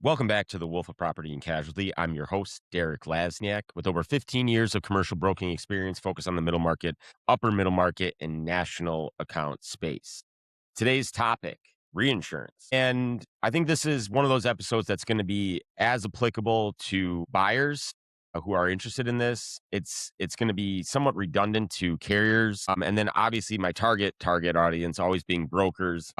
Welcome back to the Wolf of Property and Casualty. I'm your host, Derek Lasniak, with over 15 years of commercial broking experience focused on the middle market, upper middle market, and national account space. Today's topic, reinsurance. And I think this is one of those episodes that's going to be as applicable to buyers who are interested in this. It's going to be somewhat redundant to carriers. And then obviously my target audience always being brokers.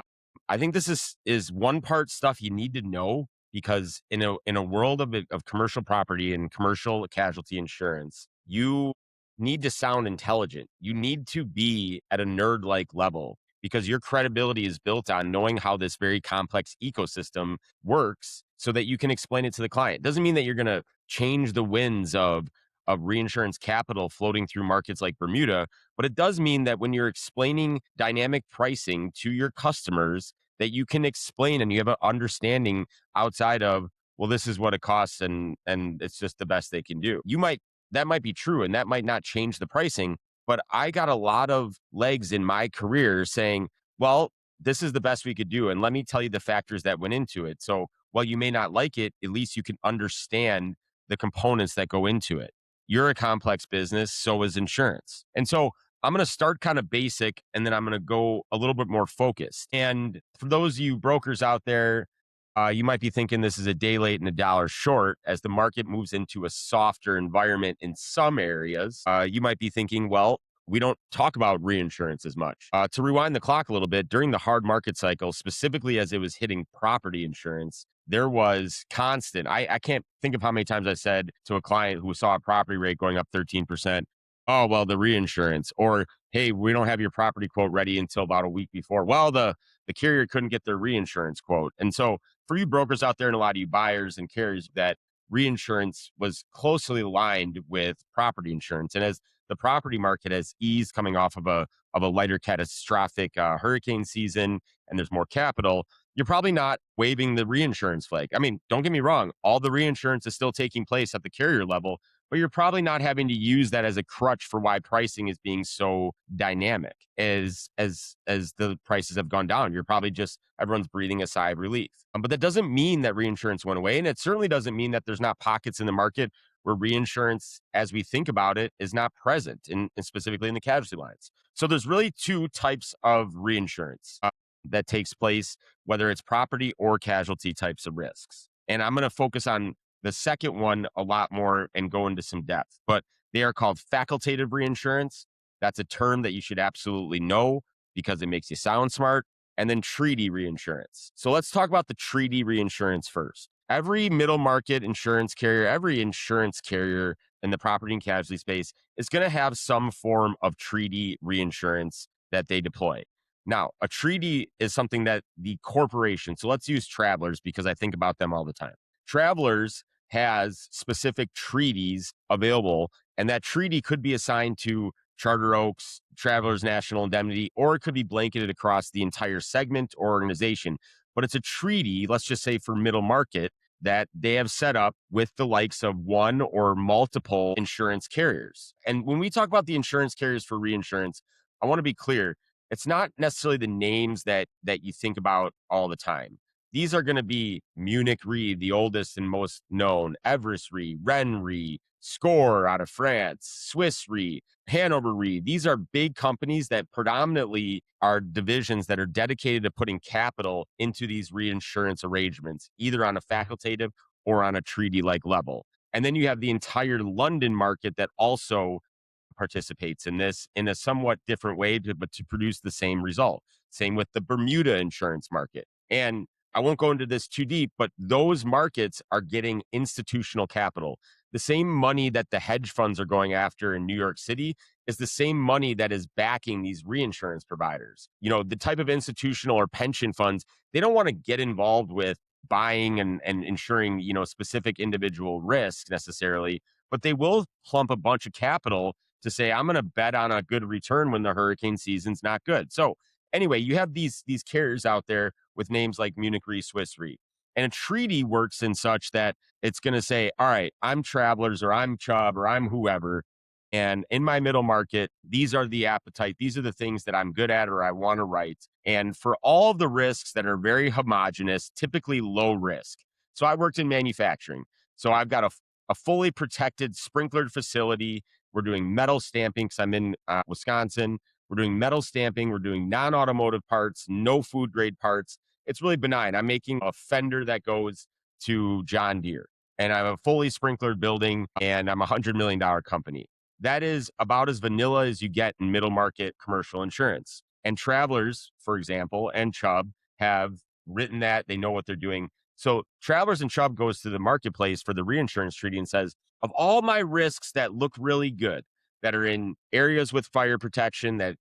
I think this is one part stuff you need to know because in a world of commercial property and commercial casualty insurance, you need to sound intelligent. You need to be at a nerd like level because your credibility is built on knowing how this very complex ecosystem works so that you can explain it to the client. Doesn't mean that you're going to change the winds of reinsurance capital floating through markets like Bermuda, but it does mean that when you're explaining dynamic pricing to your customers, that you can explain and you have an understanding outside of, well, this is what it costs and it's just the best they can do. That might be true and that might not change the pricing, but I got a lot of legs in my career saying, well, this is the best we could do and let me tell you the factors that went into it. So while you may not like it, at least you can understand the components that go into it. You're a complex business, so is insurance. And so I'm going to start kind of basic and then I'm going to go a little bit more focused. And for those of you brokers out there, you might be thinking this is a day late and a dollar short as the market moves into a softer environment in some areas. You might be thinking, well, we don't talk about reinsurance as much. To rewind the clock a little bit, during the hard market cycle, specifically as it was hitting property insurance, there was constant. I can't think of how many times I said to a client who saw a property rate going up 13%, oh, well, the reinsurance, or hey, we don't have your property quote ready until about a week before. Well, the carrier couldn't get their reinsurance quote. And so for you brokers out there and a lot of you buyers and carriers, that reinsurance was closely aligned with property insurance. And as the property market has eased coming off of a lighter catastrophic hurricane season and there's more capital, you're probably not waving the reinsurance flag. I mean, don't get me wrong, all the reinsurance is still taking place at the carrier level, but you're probably not having to use that as a crutch for why pricing is being so dynamic as the prices have gone down. You're probably just everyone's breathing a sigh of relief. But that doesn't mean that reinsurance went away, and it certainly doesn't mean that there's not pockets in the market where reinsurance, as we think about it, is not present, and specifically in the casualty lines. So there's really two types of reinsurance that takes place, whether it's property or casualty types of risks. And I'm going to focus on the second one a lot more and go into some depth, but they are called facultative reinsurance. That's a term that you should absolutely know because it makes you sound smart. And then treaty reinsurance. So let's talk about the treaty reinsurance first. Every middle market insurance carrier, every insurance carrier in the property and casualty space is going to have some form of treaty reinsurance that they deploy. Now, a treaty is something that the corporation, so let's use Travelers because I think about them all the time. Travelers has specific treaties available, and that treaty could be assigned to Charter Oaks, Travelers National Indemnity, or it could be blanketed across the entire segment or organization. But it's a treaty, let's just say for middle market, that they have set up with the likes of one or multiple insurance carriers. And when we talk about the insurance carriers for reinsurance, I want to be clear. It's not necessarily the names that you think about all the time. These are going to be Munich Re, the oldest and most known, Everest Re, Ren Re, Score out of France, Swiss Re, Hanover Re. These are big companies that predominantly are divisions that are dedicated to putting capital into these reinsurance arrangements, either on a facultative or on a treaty-like level. And then you have the entire London market that also participates in this in a somewhat different way, but to produce the same result. Same with the Bermuda insurance market. And I won't go into this too deep, but those markets are getting institutional capital. The same money that the hedge funds are going after in New York City is the same money that is backing these reinsurance providers. You know, the type of institutional or pension funds, they don't want to get involved with buying and insuring, specific individual risks necessarily, but they will plump a bunch of capital to say, I'm going to bet on a good return when the hurricane season's not good. So anyway, you have these carriers out there with names like Munich Re, Swiss Re. And a treaty works in such that it's going to say, all right, I'm Travelers or I'm Chubb or I'm whoever. And in my middle market, these are the appetite. These are the things that I'm good at or I want to write. And for all of the risks that are very homogenous, typically low risk, So I worked in manufacturing. So I've got a fully protected sprinklered facility. We're doing metal stamping because I'm in Wisconsin. We're doing metal stamping. We're doing non automotive parts, no food grade parts. It's really benign. I'm making a fender that goes to John Deere, and I have a fully sprinklered building, and I'm $100 million company. That is about as vanilla as you get in middle market commercial insurance. And Travelers, for example, and Chubb have written that. They know what they're doing. So Travelers and Chubb goes to the marketplace for the reinsurance treaty and says, of all my risks that look really good, that are in areas with fire protection, that,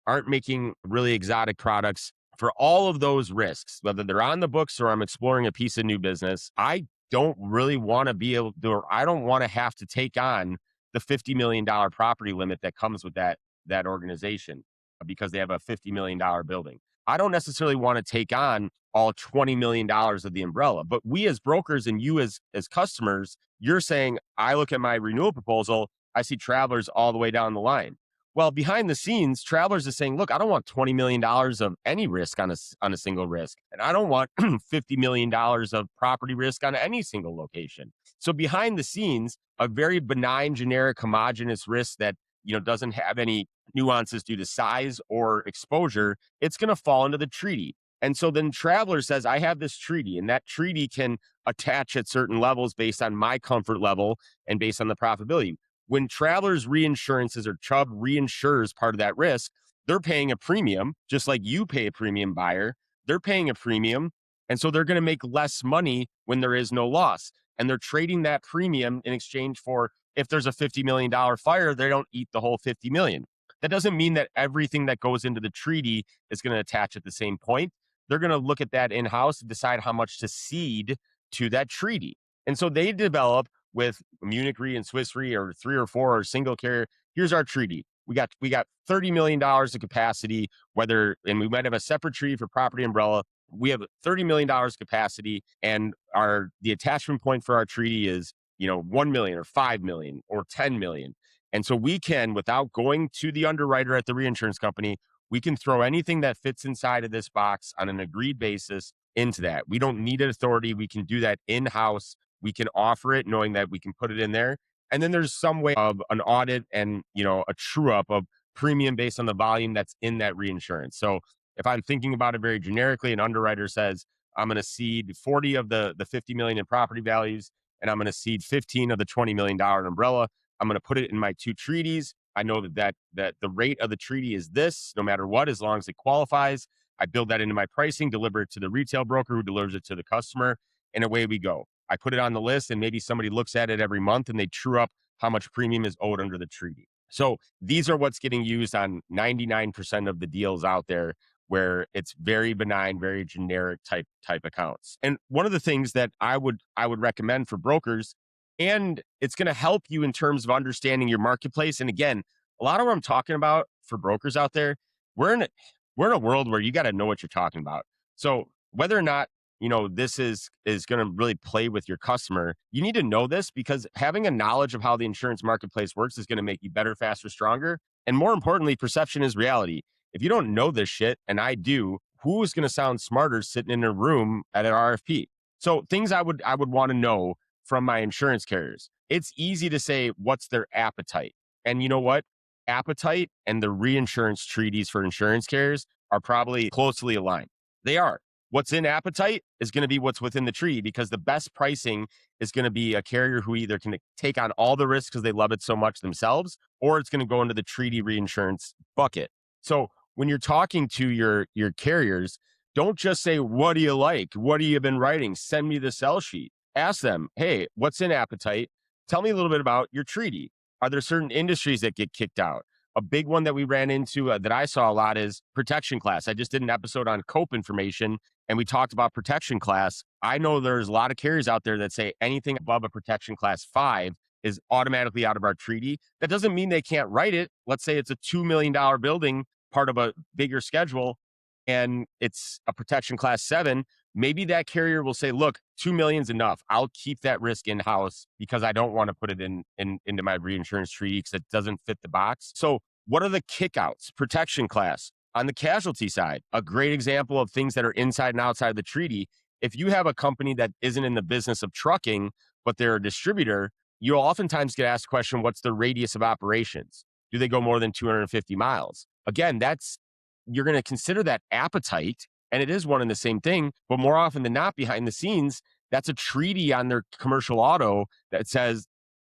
aren't making really exotic products, for all of those risks, whether they're on the books or I'm exploring a piece of new business, I don't really want to be able to, or I don't want to have to take on the $50 million property limit that comes with that organization because they have a $50 million building. I don't necessarily want to take on all $20 million of the umbrella, but we as brokers and you as customers, you're saying, I look at my renewal proposal, I see Travelers all the way down the line. Well, behind the scenes, Travelers is saying, look, I don't want $20 million of any risk on a single risk, and I don't want $50 million of property risk on any single location. So behind the scenes, a very benign, generic, homogeneous risk that doesn't have any nuances due to size or exposure, it's going to fall into the treaty. And so then Traveler says, I have this treaty, and that treaty can attach at certain levels based on my comfort level and based on the profitability. When Travelers reinsurances or Chubb reinsures part of that risk, they're paying a premium, just like you pay a premium buyer. They're paying a premium. And so they're going to make less money when there is no loss. And they're trading that premium in exchange for, if there's a $50 million fire, they don't eat the whole 50 million. That doesn't mean that everything that goes into the treaty is going to attach at the same point. They're going to look at that in-house and decide how much to cede to that treaty. And so they develop with Munich Re and Swiss Re or 3 or 4 or single carrier. Here's our treaty. We got $30 million of capacity, and we might have a separate treaty for property umbrella. We have $30 million capacity, and the attachment point for our treaty is, 1 million or 5 million or 10 million. And so we can, without going to the underwriter at the reinsurance company, we can throw anything that fits inside of this box on an agreed basis into that. We don't need an authority. We can do that in-house. We can offer it knowing that we can put it in there. And then there's some way of an audit and, a true up of premium based on the volume that's in that reinsurance. So if I'm thinking about it very generically, an underwriter says, I'm going to cede 40 of the 50 million in property values, and I'm going to cede 15 of the $20 million umbrella. I'm going to put it in my 2 treaties. I know that the rate of the treaty is this, no matter what, as long as it qualifies. I build that into my pricing, deliver it to the retail broker who delivers it to the customer, and away we go. I put it on the list, and maybe somebody looks at it every month and they true up how much premium is owed under the treaty. So these are what's getting used on 99% of the deals out there, where it's very benign, very generic type accounts. And one of the things that I would recommend for brokers, and it's going to help you in terms of understanding your marketplace. And again, a lot of what I'm talking about for brokers out there, we're in a world where you got to know what you're talking about. So whether or not this is going to really play with your customer, you need to know this, because having a knowledge of how the insurance marketplace works is going to make you better, faster, stronger. And more importantly, perception is reality. If you don't know this shit, and I do, who is going to sound smarter sitting in a room at an RFP? So things I would want to know from my insurance carriers. It's easy to say, what's their appetite? And you know what? Appetite and the reinsurance treaties for insurance carriers are probably closely aligned. They are. What's in appetite is going to be what's within the treaty, because the best pricing is going to be a carrier who either can take on all the risks because they love it so much themselves, or it's going to go into the treaty reinsurance bucket. So when you're talking to your carriers, don't just say, what do you like? What have you been writing? Send me the sell sheet. Ask them, hey, what's in appetite? Tell me a little bit about your treaty. Are there certain industries that get kicked out? A big one that we ran into that I saw a lot is protection class. I just did an episode on COPE information, and we talked about protection class. I know there's a lot of carriers out there that say anything above a protection class 5 is automatically out of our treaty. That doesn't mean they can't write it. Let's say it's a $2 million building, part of a bigger schedule, and it's a protection class 7. Maybe that carrier will say, look, 2 million's enough. I'll keep that risk in-house because I don't want to put it into my reinsurance treaty because it doesn't fit the box. So what are the kickouts? Protection class. On the casualty side, a great example of things that are inside and outside of the treaty. if you have a company that isn't in the business of trucking, but they're a distributor, you'll oftentimes get asked the question, what's the radius of operations? Do they go more than 250 miles? Again, you're going to consider that appetite, and it is one and the same thing, but more often than not, behind the scenes, that's a treaty on their commercial auto that says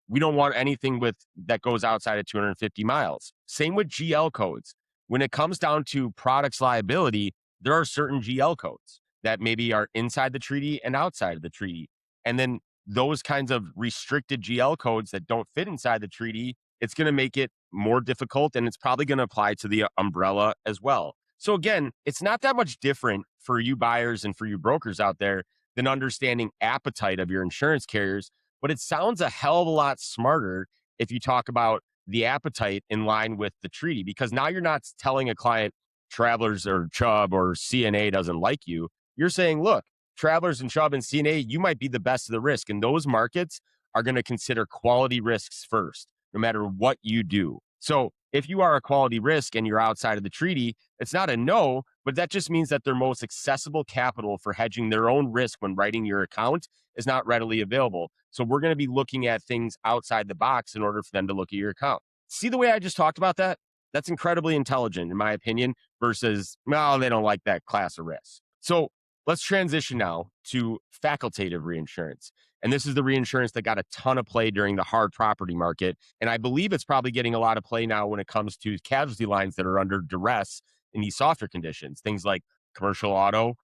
we don't want anything with that goes outside of 250 miles. Same with GL codes. When it comes down to products liability, there are certain GL codes that maybe are inside the treaty and outside of the treaty. And then those kinds of restricted GL codes that don't fit inside the treaty, it's going to make it more difficult, and it's probably going to apply to the umbrella as well. So again, it's not that much different for you buyers and for you brokers out there than understanding appetite of your insurance carriers, but it sounds a hell of a lot smarter if you talk about the appetite in line with the treaty, because now you're not telling a client Travelers or Chubb or CNA doesn't like you. You're saying, look, Travelers and Chubb and CNA, you might be the best of the risk. And those markets are going to consider quality risks first, no matter what you do. So if you are a quality risk and you're outside of the treaty, it's not a no, but that just means that their most accessible capital for hedging their own risk when writing your account is not readily available. So we're going to be looking at things outside the box in order for them to look at your account. See the way I just talked about that? That's incredibly intelligent, in my opinion, versus, no, they don't like that class of risk. So let's transition now to facultative reinsurance. And this is the reinsurance that got a ton of play during the hard property market. And I believe it's probably getting a lot of play now when it comes to casualty lines that are under duress in these softer conditions, things like commercial auto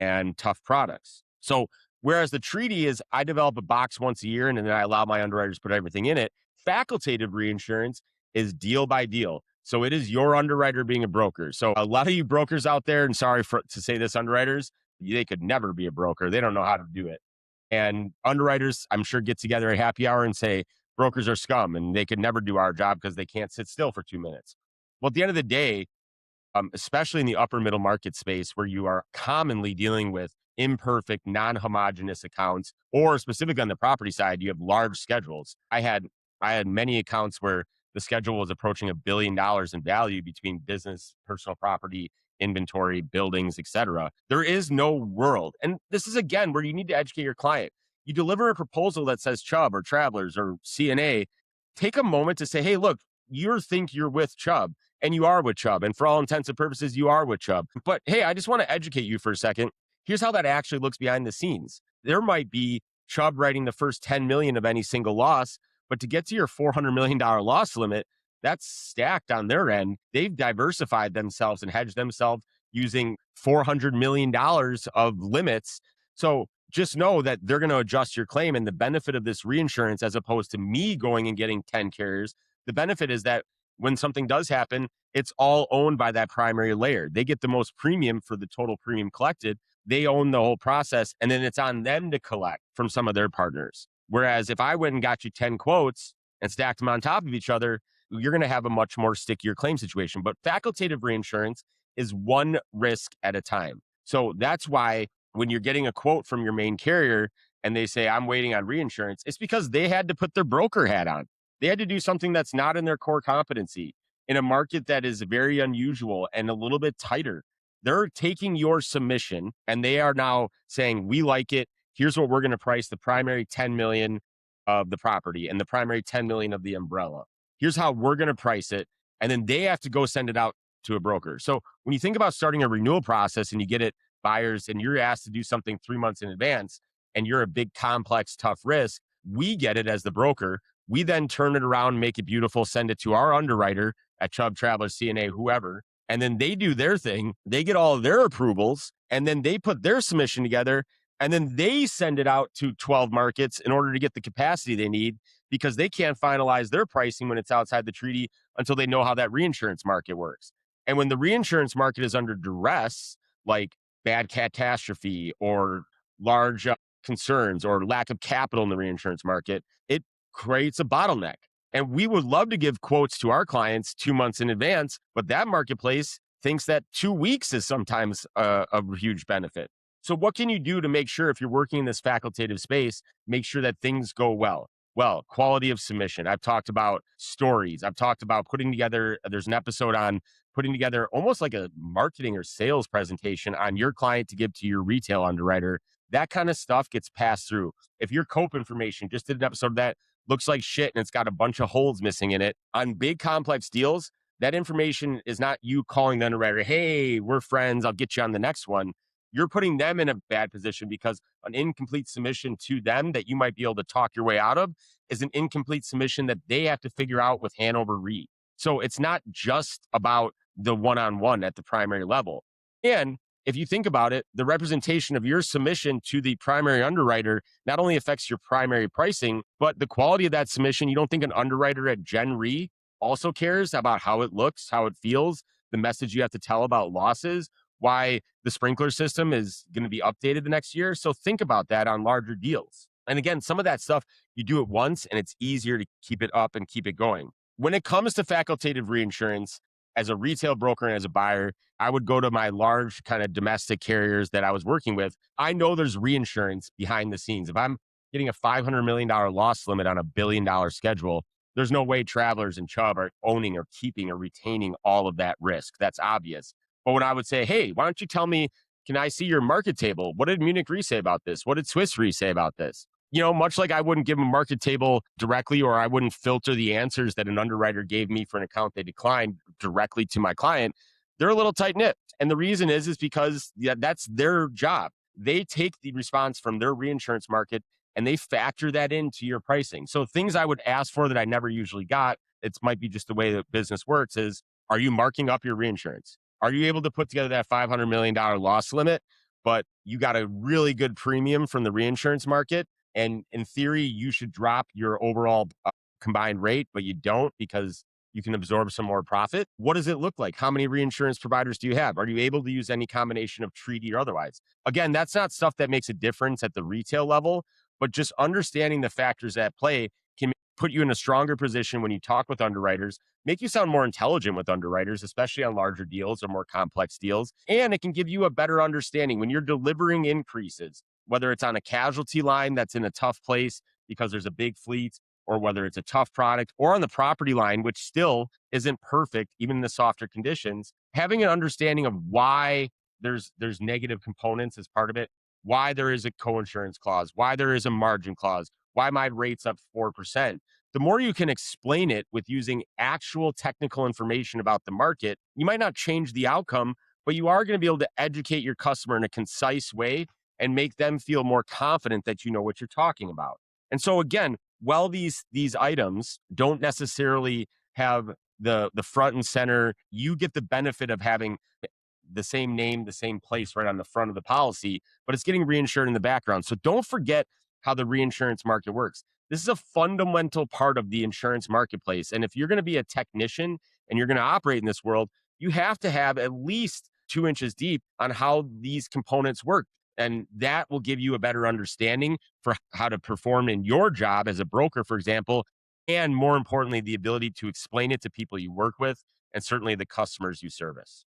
and tough products. So whereas the treaty is I develop a box once a year and then I allow my underwriters to put everything in it, facultative reinsurance is deal by deal. So it is your underwriter being a broker. So a lot of you brokers out there, and sorry to say this, underwriters, they could never be a broker. They don't know how to do it. And underwriters, I'm sure, get together at happy hour and say, brokers are scum and they could never do our job because they can't sit still for 2 minutes. Well, at the end of the day, especially in the upper middle market space where you are commonly dealing with imperfect, non-homogeneous accounts, or specifically on the property side, you have large schedules. I had many accounts where the schedule was approaching $1 billion in value between business, personal property, inventory, buildings, etc. There is no world. And this is again where you need to educate your client. You deliver a proposal that says Chubb or Travelers or CNA, take a moment to say, hey, look, you think you're with Chubb and you are with Chubb. And for all intents and purposes, you are with Chubb. But hey, I just want to educate you for a second. Here's how that actually looks behind the scenes. There might be Chubb writing the first 10 million of any single loss, but to get to your $400 million loss limit, that's stacked on their end. They've diversified themselves and hedged themselves using $400 million of limits. So just know that they're going to adjust your claim. And the benefit of this reinsurance, as opposed to me going and getting 10 carriers, the benefit is that when something does happen, it's all owned by that primary layer. They get the most premium for the total premium collected. They own the whole process, and then it's on them to collect from some of their partners. Whereas if I went and got you 10 quotes and stacked them on top of each other, you're going to have a much more stickier claim situation. But facultative reinsurance is one risk at a time. So that's why when you're getting a quote from your main carrier and they say, I'm waiting on reinsurance, it's because they had to put their broker hat on. They had to do something that's not in their core competency in a market that is very unusual and a little bit tighter. They're taking your submission and they are now saying, we like it. Here's what we're going to price the primary 10 million of the property and the primary 10 million of the umbrella. Here's how we're going to price it. And then they have to go send it out to a broker. So when you think about starting a renewal process and you get it buyers and you're asked to do something 3 months in advance and you're a big, complex, tough risk, we get it as the broker. We then turn it around, make it beautiful, send it to our underwriter at Chubb, Travelers, CNA, whoever. And then they do their thing. They get all of their approvals and then they put their submission together. And then they send it out to 12 markets in order to get the capacity they need because they can't finalize their pricing when it's outside the treaty until they know how that reinsurance market works. And when the reinsurance market is under duress, like bad catastrophe or large concerns or lack of capital in the reinsurance market, it creates a bottleneck. And we would love to give quotes to our clients 2 months in advance, but that marketplace thinks that 2 weeks is sometimes a huge benefit. So what can you do to make sure if you're working in this facultative space, make sure that things go well? Well, quality of submission. I've talked about stories. I've talked about putting together, there's an episode on putting together almost like a marketing or sales presentation on your client to give to your retail underwriter That kind of stuff gets passed through. If your cope information just did an episode that looks like shit and it's got a bunch of holes missing in it on big complex deals, that information is not you calling the underwriter, hey, we're friends, I'll get you on the next one. You're putting them in a bad position because an incomplete submission to them that you might be able to talk your way out of is an incomplete submission that they have to figure out with Hanover Re. So it's not just about the one on one at the primary level. And if you think about it, the representation of your submission to the primary underwriter not only affects your primary pricing, but the quality of that submission. You don't think an underwriter at Gen Re also cares about how it looks, how it feels, the message you have to tell about losses, why the sprinkler system is going to be updated the next year. So think about that on larger deals. And again, some of that stuff you do it once and it's easier to keep it up and keep it going. When it comes to facultative reinsurance, as a retail broker and as a buyer, I would go to my large kind of domestic carriers that I was working with. I know there's reinsurance behind the scenes. If I'm getting a $500 million loss limit on a $1 billion schedule, there's no way Travelers and Chubb are owning or keeping or retaining all of that risk. That's obvious. But when I would say, hey, why don't you tell me, can I see your market table? What did Munich Re say about this? What did Swiss Re say about this? Much like I wouldn't give them a market table directly, or I wouldn't filter the answers that an underwriter gave me for an account they declined directly to my client, they're a little tight knit. And the reason is because that's their job. They take the response from their reinsurance market and they factor that into your pricing. So things I would ask for that I never usually got, it might be just the way that business works is, are you marking up your reinsurance? Are you able to put together that $500 million loss limit, but you got a really good premium from the reinsurance market? And in theory, you should drop your overall combined rate, but you don't because you can absorb some more profit. What does it look like? How many reinsurance providers do you have? Are you able to use any combination of treaty or otherwise? Again, that's not stuff that makes a difference at the retail level, but just understanding the factors at play can put you in a stronger position when you talk with underwriters, make you sound more intelligent with underwriters, especially on larger deals or more complex deals. And it can give you a better understanding when you're delivering increases, whether it's on a casualty line that's in a tough place because there's a big fleet, or whether it's a tough product, or on the property line, which still isn't perfect, even in the softer conditions. Having an understanding of why there's negative components as part of it, why there is a coinsurance clause, why there is a margin clause, why my rate's up 4%. The more you can explain it with using actual technical information about the market, you might not change the outcome, but you are going to be able to educate your customer in a concise way and make them feel more confident that you know what you're talking about. And so again, while these items don't necessarily have the front and center, you get the benefit of having the same name, the same place right on the front of the policy, but it's getting reinsured in the background. So don't forget how the reinsurance market works. This is a fundamental part of the insurance marketplace. And if you're going to be a technician and you're going to operate in this world, you have to have at least 2 inches deep on how these components work. And that will give you a better understanding for how to perform in your job as a broker, for example, and more importantly, the ability to explain it to people you work with and certainly the customers you service.